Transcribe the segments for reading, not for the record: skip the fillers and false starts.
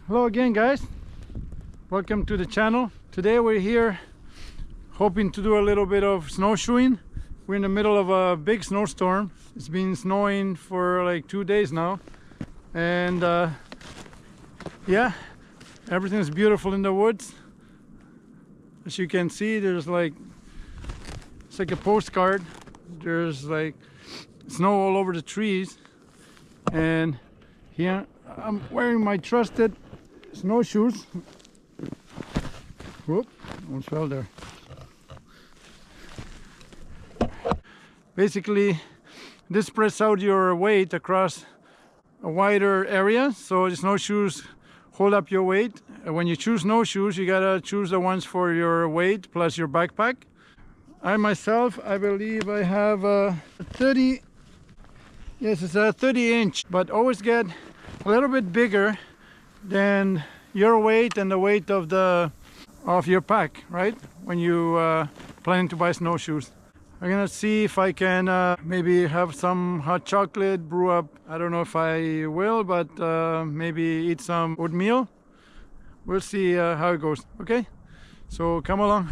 Hello again, guys. Welcome to the channel. Today we're here hoping to do a little bit of snowshoeing. We're in the middle of a big snowstorm. It's been snowing for like 2 days now, and yeah, everything's beautiful in the woods. As you can see, there's like, it's like a postcard. There's like snow all over the trees, and here I'm wearing my trusted snowshoes. Whoop, almost fell there. Basically, this spreads out your weight across a wider area, so the snowshoes hold up your weight. When you choose snowshoes, you gotta choose the ones for your weight plus your backpack. I myself, I believe I have a 30, yes, it's a 30-inch, but always get a little bit bigger than your weight and the weight of your pack, right? When you plan to buy snowshoes. I'm gonna see if I can maybe have some hot chocolate, brew up. I don't know if I will, but maybe eat some oatmeal. We'll see how it goes. Okay, so come along.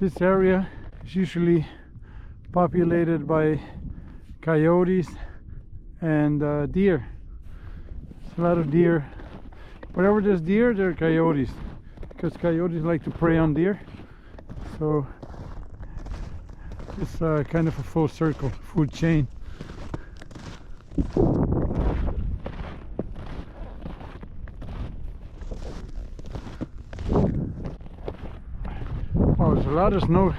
This area is usually populated by coyotes and deer. There's a lot of deer. Wherever there's deer, there are coyotes, because coyotes like to prey on deer. So it's kind of a full circle food chain. Oh, there's a lot of snow.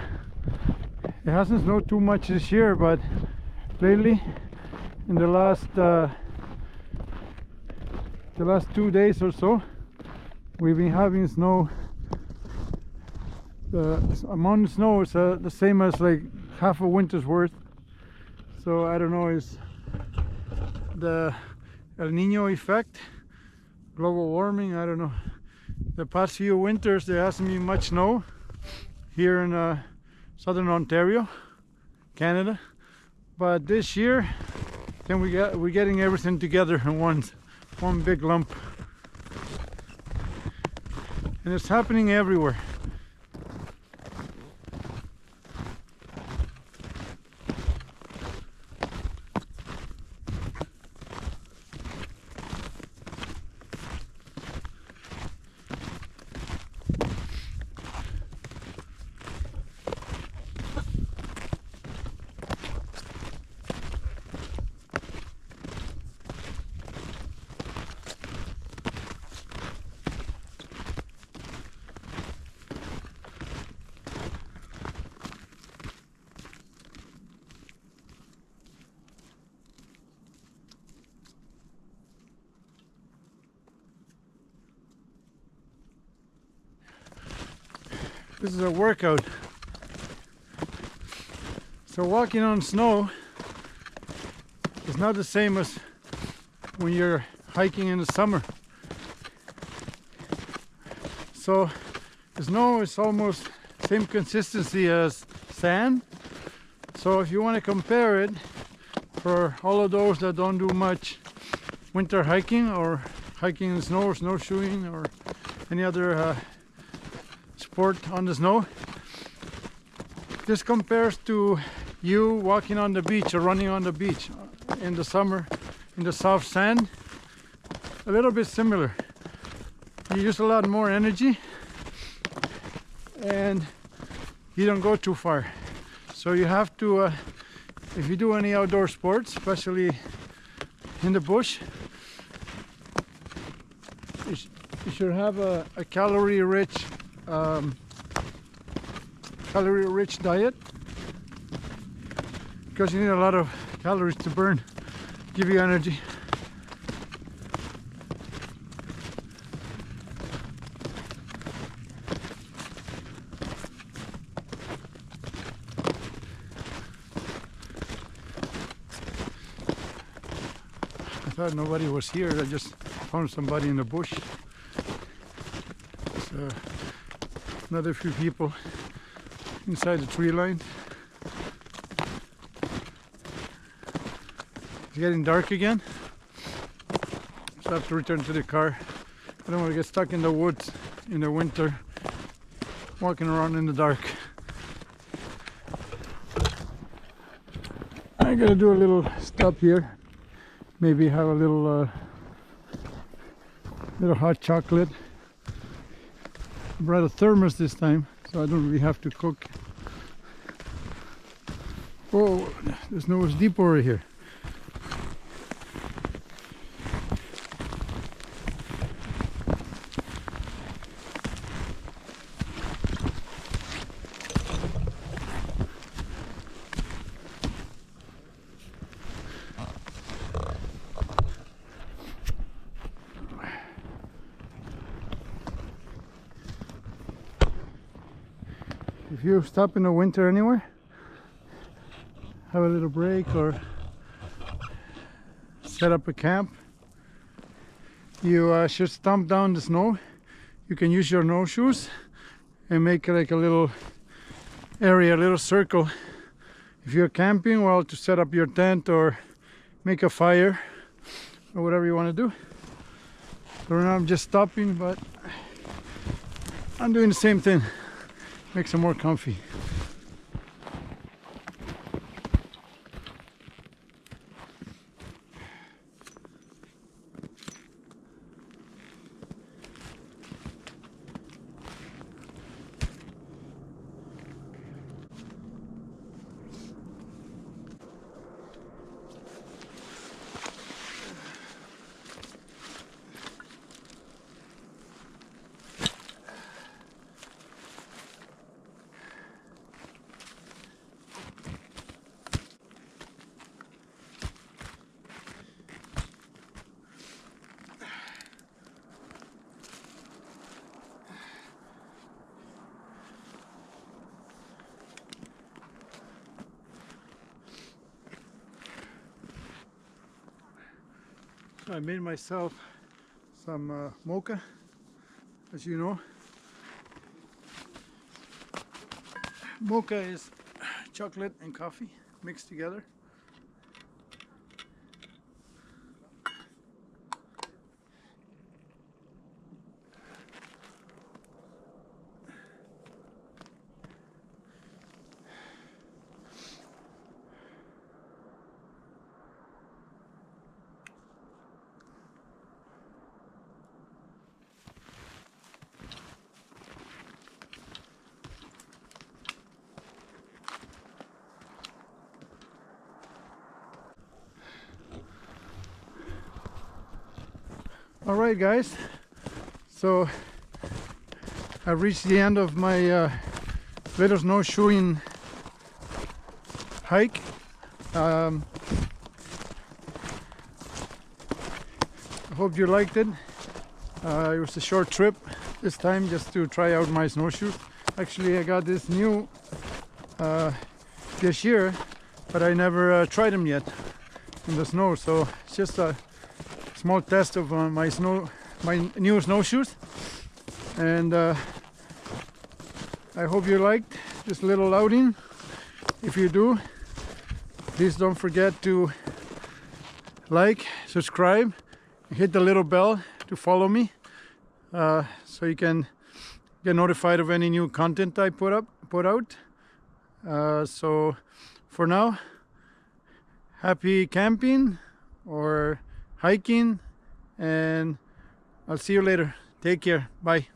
It hasn't snowed too much this year, but lately, in the last 2 days or so, we've been having snow. The amount of snow is the same as like half a winter's worth. So I don't know, is the El Nino effect, global warming? I don't know. The past few winters there hasn't been much snow here in southern Ontario, Canada, but this year then we're getting everything together in one big lump, and it's happening everywhere. This is a workout. So walking on snow is not the same as when you're hiking in the summer. So the snow is almost same consistency as sand. So if you want to compare it, for all of those that don't do much winter hiking or hiking in the snow or snowshoeing or any other sport on the snow, this compares to you walking on the beach or running on the beach in the summer in the soft sand. A little bit similar. You use a lot more energy and you don't go too far. So you have to, if you do any outdoor sports, especially in the bush, you should have a calorie-rich diet, because you need a lot of calories to burn, give you energy. I thought nobody was here. I just found somebody in the bush. So another few people inside the tree line. It's getting dark again, so I have to return to the car. I don't want to get stuck in the woods in the winter, walking around in the dark. I'm gonna do a little stop here, maybe have a little hot chocolate. I brought a thermos this time, so I don't really have to cook. Oh, the snow is deep over here. If you stop in the winter anywhere, have a little break or set up a camp, you should stomp down the snow. You can use your snowshoes and make like a little area, a little circle. If you're camping, well, to set up your tent or make a fire or whatever you want to do. So right now I'm just stopping, but I'm doing the same thing. Makes them more comfy. I made myself some mocha, as you know. Mocha is chocolate and coffee mixed together. All right, guys, so I've reached the end of my little snowshoeing hike. I hope you liked it. It was a short trip this time, just to try out my snowshoes. Actually, I got this new this year, but I never tried them yet in the snow. So it's just a small test of my new snowshoes, and I hope you liked this little outing. If you do, please don't forget to like, subscribe, hit the little bell to follow me, so you can get notified of any new content I put out. So for now, happy camping or hiking, and I'll see you later. Take care. Bye.